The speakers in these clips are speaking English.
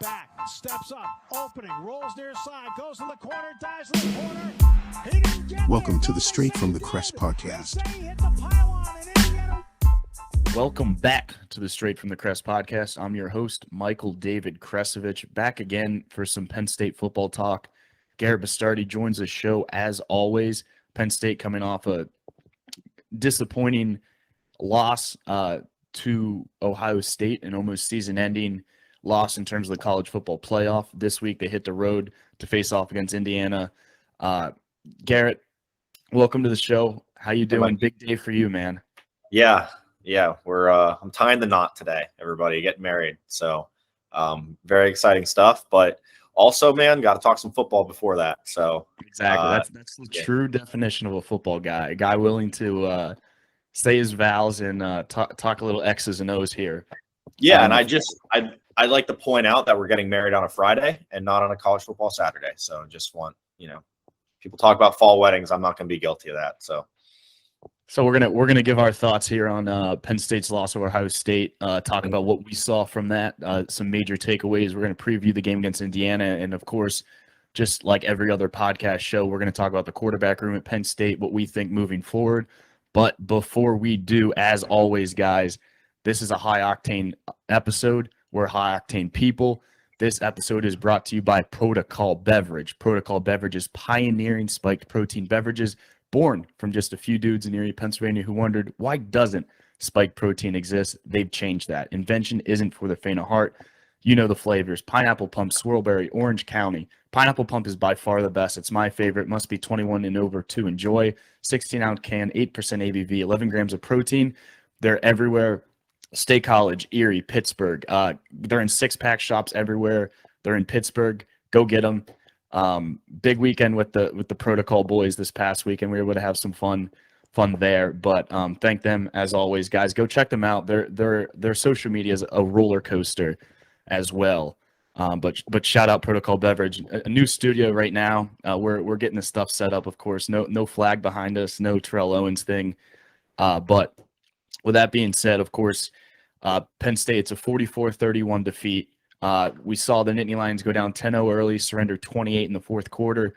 back, steps up, opening, rolls near side, goes to the corner, dives to the corner. He didn't get Welcome to the Straight from the Kres podcast. Welcome back to the Straight from the Kres podcast. I'm your host, Michael David Kresovich, back again for some Penn State football talk. Garrett Bastardi joins the show as always. Penn State coming off a disappointing loss to Ohio State, an almost season-ending loss in terms of the college football playoff. This week they hit the road to face off against Indiana. Garrett, welcome to the show. How you doing? Big day for you, man. Yeah, we're I'm tying the knot today, everybody, getting married. So very exciting stuff, but also, man, got to talk some football before that. So exactly, that's the true definition of a football guy, a guy willing to say his vows and talk a little X's and O's here. Yeah, and I'd like to point out that we're getting married on a Friday and not on a college football Saturday. So just want, people talk about fall weddings. I'm not going to be guilty of that. So we're gonna give our thoughts here on Penn State's loss over Ohio State. Talk about what we saw from that, some major takeaways. We're gonna preview the game against Indiana, and of course, just like every other podcast show, we're gonna talk about the quarterback room at Penn State, what we think moving forward. But before we do, as always, guys, this is a high octane episode. We're high octane people. This episode is brought to you by Protocol Beverage. Protocol Beverage is pioneering spiked protein beverages. Born from just a few dudes in Erie, Pennsylvania who wondered, why doesn't spiked protein exist? They've changed that. Invention isn't for the faint of heart. You know the flavors: pineapple pump, swirlberry, orange county. Pineapple pump is by far the best. It's my favorite. Must be 21 and over to enjoy. 16-ounce can, 8% ABV, 11 grams of protein. They're everywhere. State College, Erie, Pittsburgh. They're in six-pack shops everywhere. They're in Pittsburgh. Go get them. Big weekend with the Protocol boys this past weekend. We were able to have some fun there. But thank them as always, guys. Go check them out. Their social media is a roller coaster as well. But shout out Protocol Beverage. A new studio right now. We're getting the stuff set up. Of course, no flag behind us, no Terrell Owens thing. But with that being said, of course, Penn State's a 44-31 defeat. We saw the Nittany Lions go down 10-0 early, surrender 28 in the fourth quarter.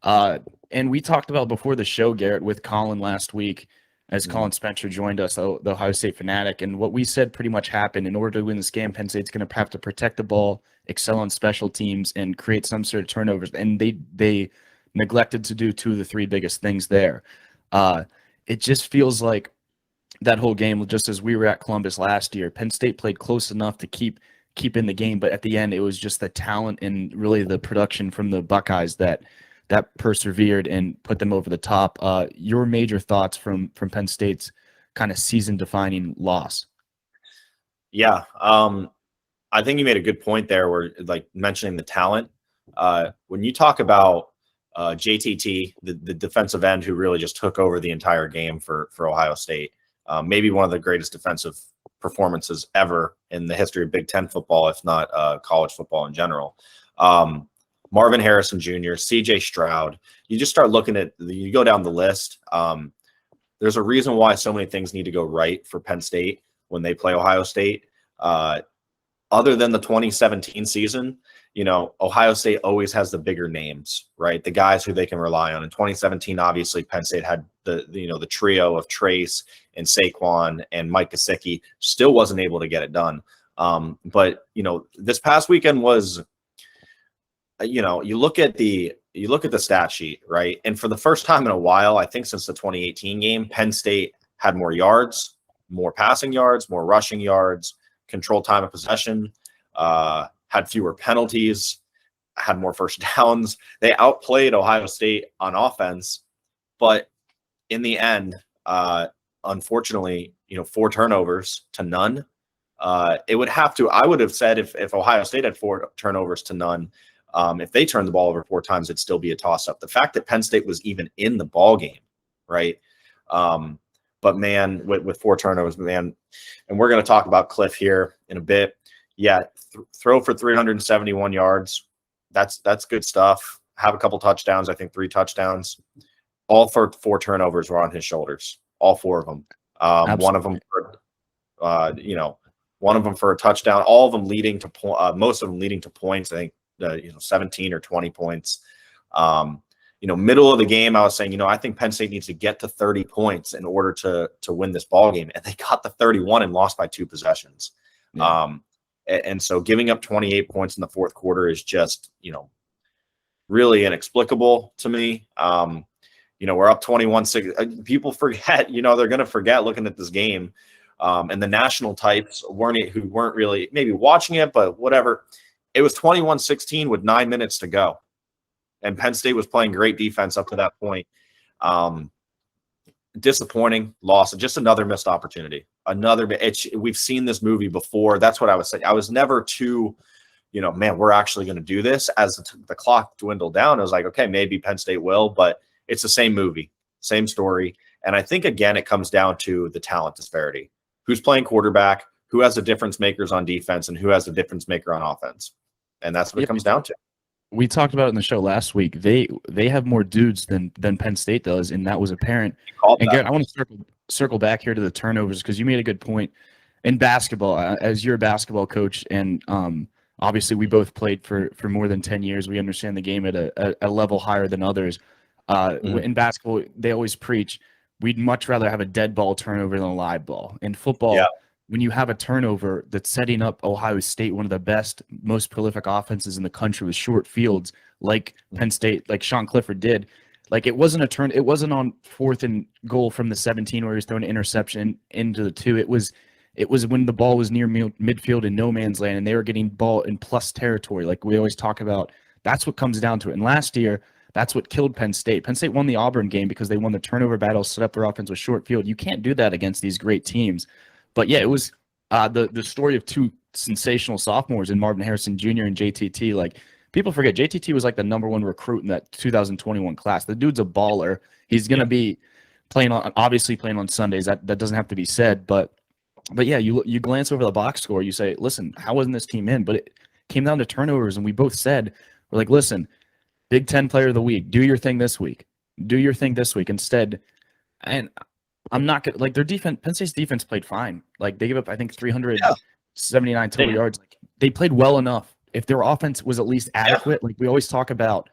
And we talked about before the show, Garrett, with Colin last week, as Colin Spencer joined us, the Ohio State fanatic. And what we said pretty much happened. In order to win this game, Penn State's going to have to protect the ball, excel on special teams, and create some sort of turnovers. And they neglected to do two of the three biggest things there. It just feels like that whole game, just as we were at Columbus last year, Penn State played close enough to keep in the game, but at the end it was just the talent and really the production from the Buckeyes that persevered and put them over the top. Your major thoughts from Penn State's kind of season-defining loss? Yeah, I think you made a good point there, where like mentioning the talent. When you talk about JTT, the defensive end who really just took over the entire game for Ohio State, maybe one of the greatest defensive performances ever in the history of Big Ten football, if not college football in general. Marvin Harrison Jr., CJ Stroud. You just start looking at, you go down the list. There's a reason why so many things need to go right for Penn State when they play Ohio State. Other than the 2017 season, Ohio State always has the bigger names, right? The guys who they can rely on. In 2017, obviously, Penn State had the trio of Trace and Saquon and Mike Gesicki. Still wasn't able to get it done. But this past weekend was, you look at the stat sheet, right? And for the first time in a while, I think since the 2018 game, Penn State had more yards, more passing yards, more rushing yards, controlled time of possession, had fewer penalties, had more first downs. They outplayed Ohio State on offense, but in the end, unfortunately, 4 turnovers to none. I would have said if Ohio State had 4 turnovers to none, if they turned the ball over 4 times, it'd still be a toss-up. The fact that Penn State was even in the ball game, right? But man, with 4 turnovers, man, and we're going to talk about Cliff here in a bit. Yeah, throw for 371 yards. That's good stuff. Have a couple touchdowns. I think 3 touchdowns. All 4 turnovers were on his shoulders. All 4 of them. One of them, one of them for a touchdown, all of them leading to most of them leading to points. I think 17 or 20 points. Middle of the game, I was saying, I think Penn State needs to get to 30 points in order to win this ball game, and they got the 31 and lost by 2 possessions. Yeah. And so giving up 28 points in the fourth quarter is just, really inexplicable to me. We're up 21-6. People forget, they're going to forget looking at this game. And the national types who weren't really maybe watching it, but whatever. It was 21-16 with 9 minutes to go. And Penn State was playing great defense up to that point. Disappointing loss. Just another missed opportunity. We've seen this movie before. That's what I was saying. I was never too, man, we're actually going to do this. As the clock dwindled down, I was like, okay, maybe Penn State will, but it's the same movie, same story. And I think, again, it comes down to the talent disparity. Who's playing quarterback, who has the difference makers on defense, and who has the difference maker on offense. And that's what it comes down to. We talked about it in the show last week. They have more dudes than Penn State does, and that was apparent. And Garrett, I want to circle back here to the turnovers, because you made a good point. In basketball, as you're a basketball coach, and obviously we both played for more than 10 years, we understand the game at a level higher than others. In basketball, they always preach, we'd much rather have a dead ball turnover than a live ball. In football, when you have a turnover that's setting up Ohio State, one of the best, most prolific offenses in the country with short fields, like Penn State, like Sean Clifford did, like it wasn't on 4th and goal from the 17 where he was throwing an interception into the 2. It was when the ball was near midfield in no man's land and they were getting ball in plus territory. Like we always talk about, that's what comes down to it. And last year, that's what killed Penn State. Penn State won the Auburn game because they won the turnover battle, set up their offense with short field. You can't do that against these great teams. But yeah, it was the story of 2 sensational sophomores in Marvin Harrison Jr. and JTT. Like people forget, JTT was like the #1 recruit in that 2021 class. The dude's a baller. He's going to be obviously playing on Sundays. That doesn't have to be said. But yeah, you glance over the box score, you say, listen, how wasn't this team in? But it came down to turnovers, and we both said, we're like, listen, Big Ten Player of the Week, do your thing this week. Do your thing this week instead. And I'm not gonna, like, their defense. Penn State's defense played fine. Like they gave up, I think, 379 total yards. Like they played well enough. If their offense was at least adequate, like we always talk about,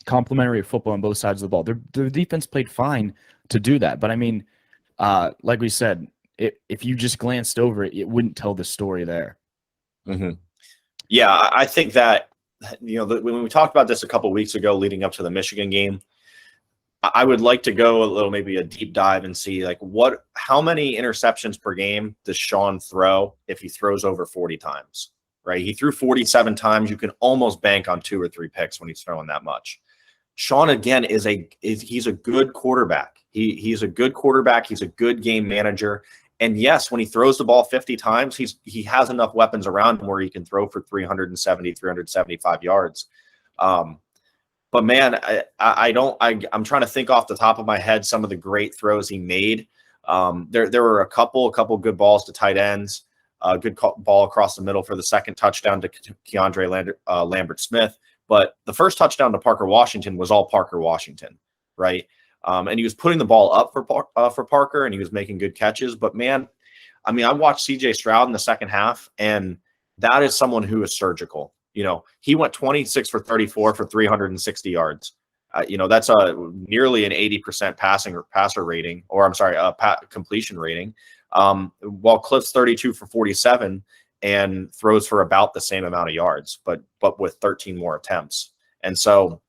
complementary football on both sides of the ball. Their defense played fine to do that. But I mean, like we said, if you just glanced over it, it wouldn't tell the story there. Mm-hmm. Yeah, I think that when we talked about this a couple of weeks ago, leading up to the Michigan game. I would like to go maybe a deep dive and see how many interceptions per game does Sean throw if he throws over 40 times, right? He threw 47 times. You can almost bank on 2 or 3 picks when he's throwing that much. Sean, again, he's a good quarterback. He's a good quarterback. He's a good game manager. And yes, when he throws the ball 50 times, he has enough weapons around him where he can throw for 370, 375 yards. But man, I'm trying to think off the top of my head some of the great throws he made. There were a couple good balls to tight ends, a good ball across the middle for the second touchdown to Keandre Lambert-Smith. But the first touchdown to Parker Washington was all Parker Washington, right? And he was putting the ball up for Parker, and he was making good catches. But man, I mean, I watched C.J. Stroud in the second half, and that is someone who is surgical. He went 26 for 34 for 360 yards. That's nearly an 80% passer rating, or I'm sorry, completion rating. While Cliff's 32 for 47 and throws for about the same amount of yards, but with 13 more attempts. And so,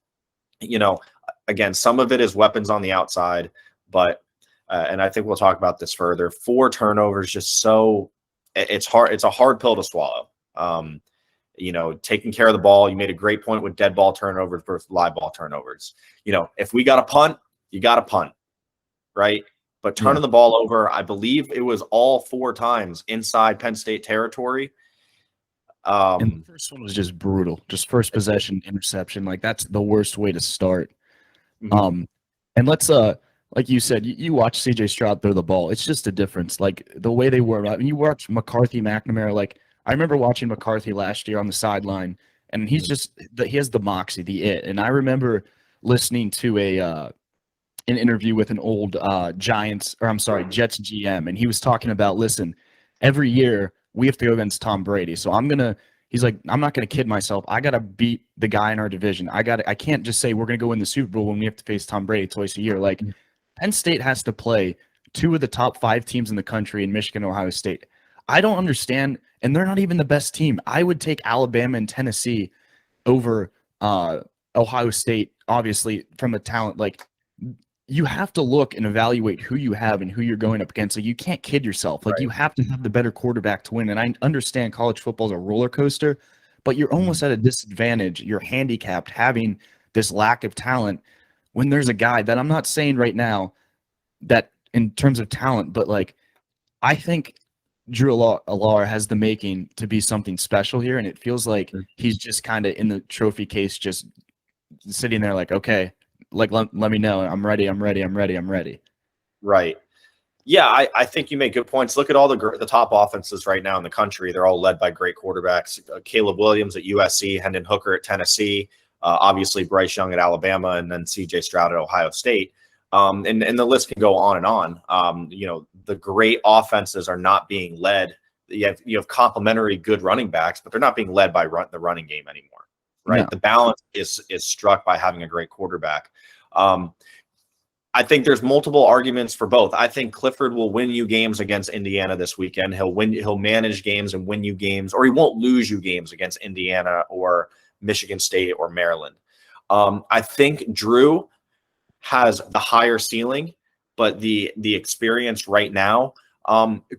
again, some of it is weapons on the outside, but and I think we'll talk about this further. 4 turnovers, it's hard. It's a hard pill to swallow. Taking care of the ball. You made a great point with dead ball turnovers versus live ball turnovers. If we got a punt, you got a punt, right? But turning the ball over, I believe it was all 4 times inside Penn State territory. And the first one was just brutal. Just first possession interception. Like that's the worst way to start. Mm-hmm. And let's like you said, you watch C.J. Stroud throw the ball. It's just a difference. Like the way they were. I mean, you watch McCarthy, McNamara. Like I remember watching McCarthy last year on the sideline, and he has the moxie, the it. And I remember listening to an interview with an old Jets GM, and he was talking about, listen, every year we have to go against Tom Brady. So he's like, I'm not gonna kid myself. I gotta beat the guy in our division. I can't just say we're gonna go win the Super Bowl when we have to face Tom Brady twice a year. Like Penn State has to play two of the top 5 teams in the country in Michigan, Ohio State. I don't understand, and they're not even the best team. I would take Alabama and Tennessee over Ohio State, obviously, from a talent. Like, you have to look and evaluate who you have and who you're going up against. Like, you can't kid yourself. Like, you have to have the better quarterback to win. And I understand college football is a roller coaster, but you're almost at a disadvantage. You're handicapped having this lack of talent when there's a guy that I'm not saying right now that in terms of talent, but like, I think Drew Alar has the making to be something special here. And it feels like he's just kind of in the trophy case, just sitting there like, okay, like, let me know. I'm ready. Right. Yeah, I think you make good points. Look at all the top offenses right now in the country. They're all led by great quarterbacks. Caleb Williams at USC, Hendon Hooker at Tennessee, obviously Bryce Young at Alabama, and then C.J. Stroud at Ohio State. And the list can go on and on. The great offenses are not being led. You have complementary good running backs, but they're not being led by the running game anymore. Right. No. The balance is struck by having a great quarterback. I think there's multiple arguments for both. I think Clifford will win you games against Indiana this weekend. He'll manage games and win you games, or he won't lose you games against Indiana or Michigan State or Maryland. I think Drew has the higher ceiling, but the experience right now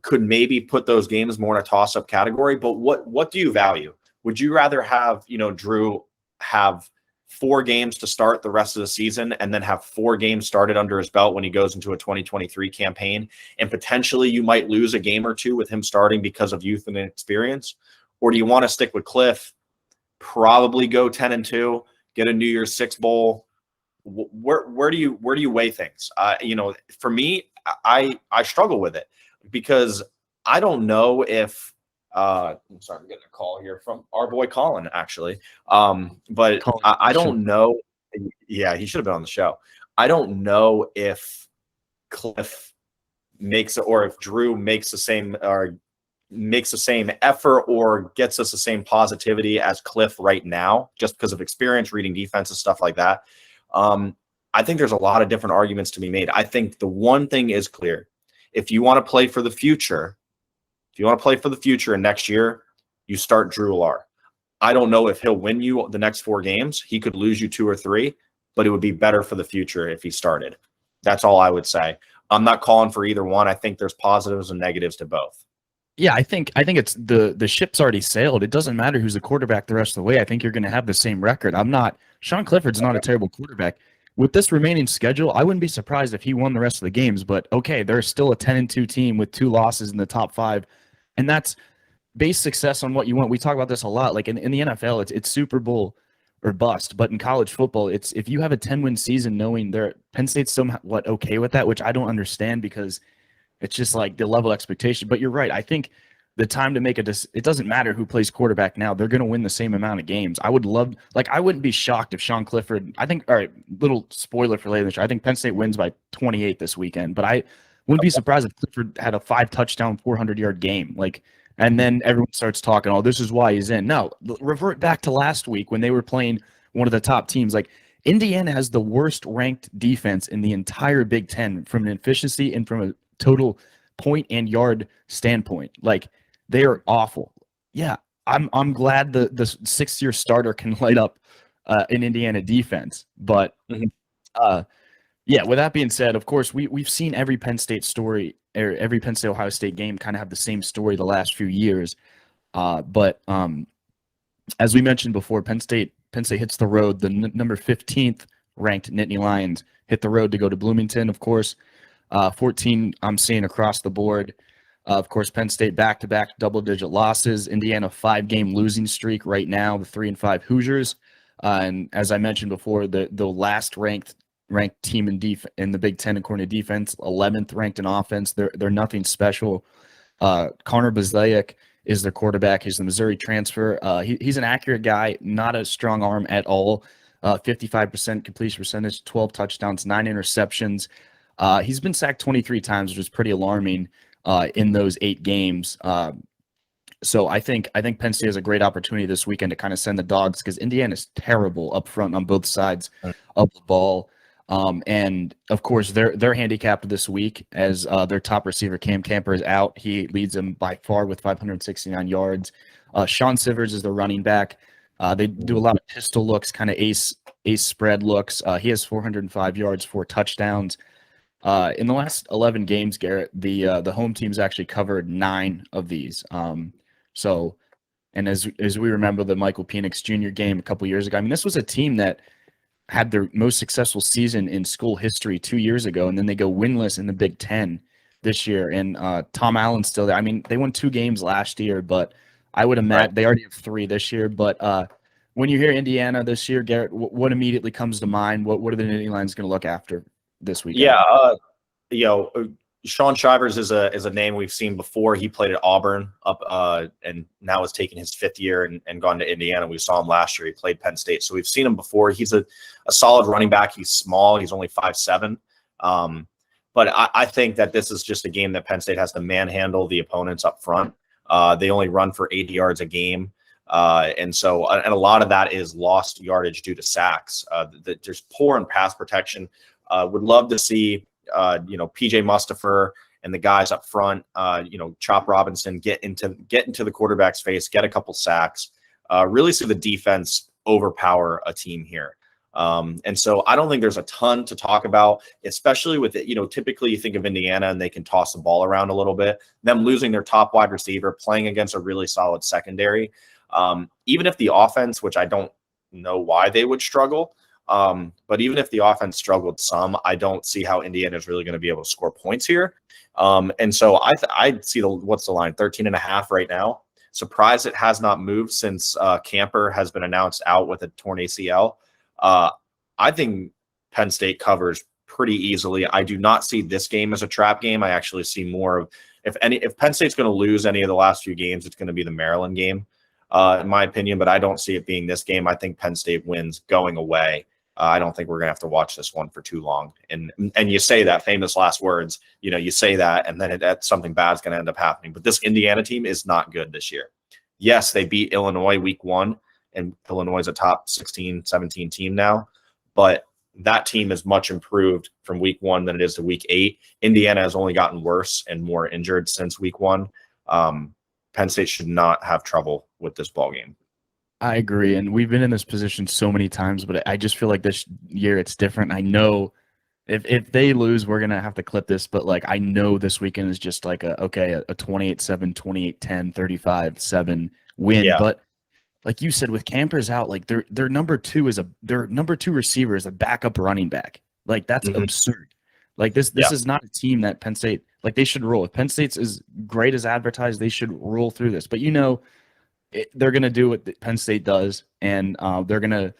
could maybe put those games more in a toss-up category. But what do you value? Would you rather have, Drew have 4 games to start the rest of the season and then have 4 games started under his belt when he goes into a 2023 campaign, and potentially you might lose a game or 2 with him starting because of youth and experience? Or do you want to stick with Cliff, probably go 10-2, get a New Year's Six bowl? Where do you weigh things? For me, I struggle with it because I don't know if I'm sorry, I'm getting a call here from our boy Colin, actually. But Colin, I don't know. Yeah, he should have been on the show. I don't know if Cliff makes it, or if Drew makes the same effort or gets us the same positivity as Cliff right now, just because of experience, reading defense and stuff like that. I think there's a lot of different arguments to be made. I think the one thing is clear. If you want to play for the future, and next year, you start Drew Alar. I don't know if he'll win you the next 4 games. He could lose you 2 or 3, but it would be better for the future if he started. That's all I would say. I'm not calling for either one. I think there's positives and negatives to both. Yeah, I think it's the ship's already sailed. It doesn't matter who's the quarterback the rest of the way. I think you're going to have the same record. Sean Clifford's not a terrible quarterback. With this remaining schedule, I wouldn't be surprised if he won the rest of the games. But okay, they're still a 10-2 team with 2 losses in the top 5. And that's based success on what you want. We talk about this a lot. Like in the NFL, it's Super Bowl or bust. But in college football, it's if you have a 10-win season, knowing Penn State's somewhat okay with that, which I don't understand because it's just like the level of expectation. But you're right. I think the time to make it doesn't matter who plays quarterback now. They're going to win the same amount of games. I wouldn't be shocked if Sean Clifford, all right, little spoiler for later this year, I think Penn State wins by 28 this weekend. But I wouldn't be surprised if Clifford had a 5-touchdown, 400-yard game. And then everyone starts talking, oh, this is why he's in. No, revert back to last week when they were playing one of the top teams. Like, Indiana has the worst ranked defense in the entire Big Ten from an efficiency and from a total point and yard standpoint. Like, they are awful. Yeah, I'm glad the 6th-year starter can light up an Indiana defense. But yeah, with that being said, of course, we've seen every Penn State story, or every Penn State Ohio State game kind of have the same story the last few years. But as we mentioned before, Penn State hits the road. The number 15th ranked Nittany Lions hit the road to go to Bloomington, of course. 14 I'm seeing across the board. Of course, Penn State back-to-back double-digit losses. Indiana 5-game losing streak right now, the 3-5 Hoosiers. And as I mentioned before, the last ranked team in the Big Ten according to defense, 11th ranked in offense. They're nothing special. Connor Bazelak is their quarterback. He's the Missouri transfer. He's an accurate guy, not a strong arm at all. 55% completion percentage, 12 touchdowns, 9 interceptions. He's been sacked 23 times, which is pretty alarming. in those 8 games. So I think Penn State has a great opportunity this weekend to kind of send the dogs, because Indiana is terrible up front on both sides of the ball. And of course they're handicapped this week as their top receiver Cam Camper is out. He leads them by far with 569 yards. Sean Sivers is the running back. They do a lot of pistol looks, kind of ace spread looks. He has 405 yards, 4 touchdowns. In the last 11 games, Garrett, the home team's actually covered 9 of these. So, and as we remember the Michael Penix Jr. game a couple years ago, I mean, this was a team that had their most successful season in school history 2 years ago, and then they go winless in the Big Ten this year. And Tom Allen's still there. I mean, they won 2 games last year, but I would imagine they already have 3 this year. But when you hear Indiana this year, Garrett, what immediately comes to mind? What are the Nittany Lions going to look after this weekend? Yeah, Sean Shivers is a name we've seen before. He played at Auburn and now has taken his 5th year and gone to Indiana. We saw him last year. He played Penn State, so we've seen him before. He's a solid running back. He's small. He's only 5'7". But I think that this is just a game that Penn State has to manhandle the opponents up front. They only run for 80 yards a game. And a lot of that is lost yardage due to sacks. There's poor in pass protection. Would love to see PJ Mustipher and the guys up front, Chop Robinson get into the quarterback's face, get a couple sacks, really see the defense overpower a team here. And so I don't think there's a ton to talk about, especially with it. Typically you think of Indiana and they can toss the ball around a little bit. Them losing their top wide receiver, playing against a really solid secondary. Even if the offense, which I don't know why they would struggle, but even if the offense struggled some, I don't see how Indiana is really going to be able to score points here. And so I see what's the line, 13.5 right now. Surprised it has not moved since Camper has been announced out with a torn ACL. I think Penn State covers pretty easily. I do not see this game as a trap game. I actually see more of, if Penn State's going to lose any of the last few games, it's going to be the Maryland game, in my opinion, but I don't see it being this game. I think Penn State wins going away. I don't think we're going to have to watch this one for too long. And you say that, famous last words, you say that, and then something bad is going to end up happening. But this Indiana team is not good this year. Yes, they beat Illinois week 1, and Illinois is a top 16, 17 team now. But that team is much improved from week 1 than it is to week 8. Indiana has only gotten worse and more injured since week 1. Penn State should not have trouble with this ball game. I agree, and we've been in this position so many times, but I just feel like this year it's different. I know if they lose, we're gonna have to clip this, but I know this weekend is just like a 28-7, 28-10, 35-7 win. Yeah. But like you said, with Campers out, their number 2 receiver is a backup running back. That's absurd. This is not a team that Penn State they should roll. If Penn State's as great as advertised, they should roll through this. But they're going to do what Penn State does, and they're going to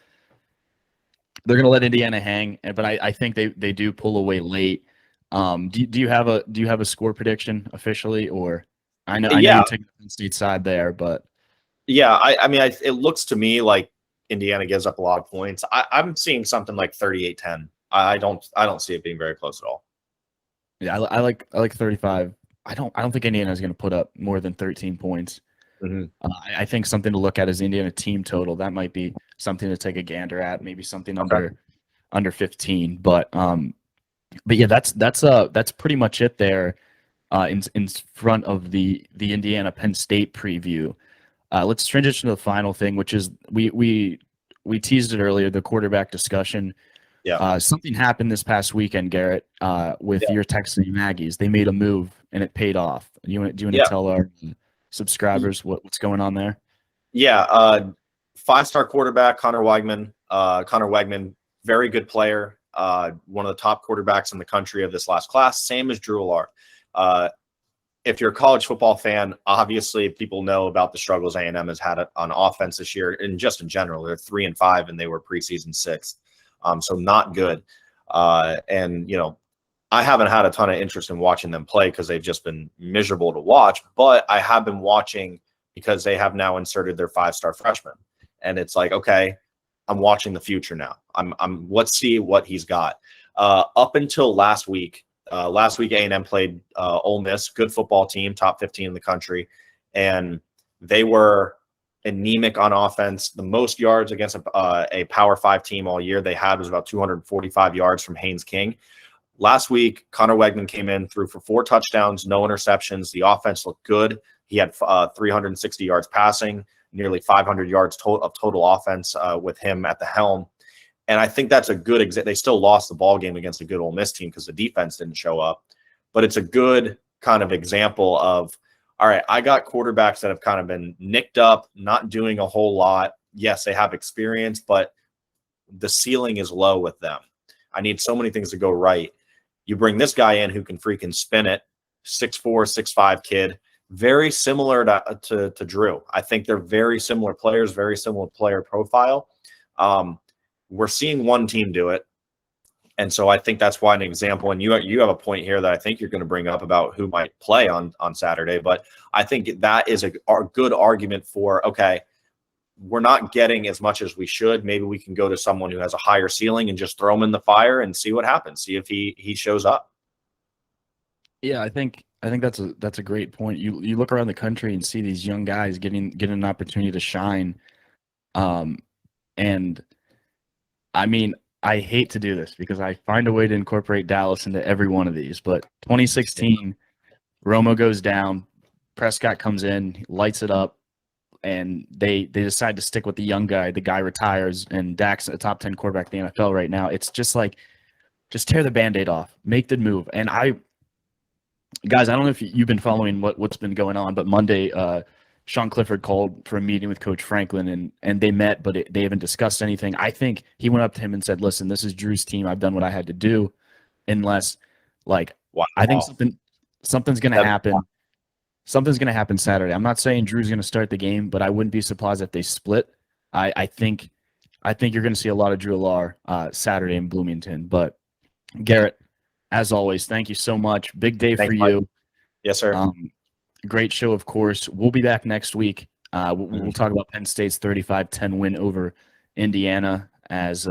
let Indiana hang. But I think they do pull away late. Do you have a score prediction officially, or I know you take the Penn State side there, but yeah, I mean it looks to me like Indiana gives up a lot of points. I'm seeing something like 38-10. I don't see it being very close at all. Yeah, I like 35. I don't think Indiana is going to put up more than 13 points. Mm-hmm. I think something to look at is Indiana team total. That might be something to take a gander at. Maybe something under 15. But yeah, that's pretty much it there. In front of the Indiana Penn State preview. Let's transition to the final thing, which is we teased it earlier, the quarterback discussion. Yeah. Something happened this past weekend, Garrett, with your Texas Maggies. They made a move and it paid off. Do you want to tell our subscribers what's going on there? Yeah, 5-star quarterback Connor Weigman. Connor Weigman, very good player. One of the top quarterbacks in the country of this last class, same as Drew Allard. If you're a college football fan, obviously people know about the struggles A&M has had on offense this year, and just in general. They're 3-5 and they were preseason 6th, so not good. And I haven't had a ton of interest in watching them play because they've just been miserable to watch, but I have been watching because they have now inserted their 5-star freshman. And it's like, okay, I'm watching the future now. Let's see what he's got. Up until last week, last week A&M played Ole Miss, good football team, top 15 in the country, and they were anemic on offense. The most yards against a Power 5 team all year they had was about 245 yards from Haynes King. Last week, Connor Wegman came in, threw for 4 touchdowns, no interceptions. The offense looked good. He had 360 yards passing, nearly 500 yards of total offense with him at the helm. And I think that's a good example. They still lost the ball game against a good Ole Miss team because the defense didn't show up. But it's a good kind of example of, all right, I got quarterbacks that have kind of been nicked up, not doing a whole lot. Yes, they have experience, but the ceiling is low with them. I need so many things to go right. You bring this guy in who can freaking spin it, 6'4", 6'5" kid, very similar to Drew. I think they're very similar players, very similar player profile. We're seeing one team do it. And so I think that's why an example, and you have a point here that I think you're going to bring up about who might play on Saturday, but I think that is a good argument for, okay, we're not getting as much as we should. Maybe we can go to someone who has a higher ceiling and just throw him in the fire and see what happens, see if he shows up. Yeah, I think that's a great point. You look around the country and see these young guys getting an opportunity to shine. And I mean, I hate to do this because I find a way to incorporate Dallas into every one of these, but 2016, Romo goes down, Prescott comes in, lights it up, and they decide to stick with the young guy. The guy retires, and Dak's a top 10 quarterback in the NFL right now. It's just like, just tear the Band-Aid off, make the move. And guys, I don't know if you've been following what's been going on, but Monday, Sean Clifford called for a meeting with Coach Franklin, and they met, but they haven't discussed anything. I think he went up to him and said, listen, this is Drew's team. I've done what I had to do. Unless, like, wow. I think something's going to happen. Wow. Something's going to happen Saturday. I'm not saying Drew's going to start the game, but I wouldn't be surprised if they split. I think you're going to see a lot of Drew Allar Saturday in Bloomington. But, Garrett, as always, thank you so much. Big day for you. Yes, sir. Great show, of course. We'll be back next week. We'll talk about Penn State's 35-10 win over Indiana as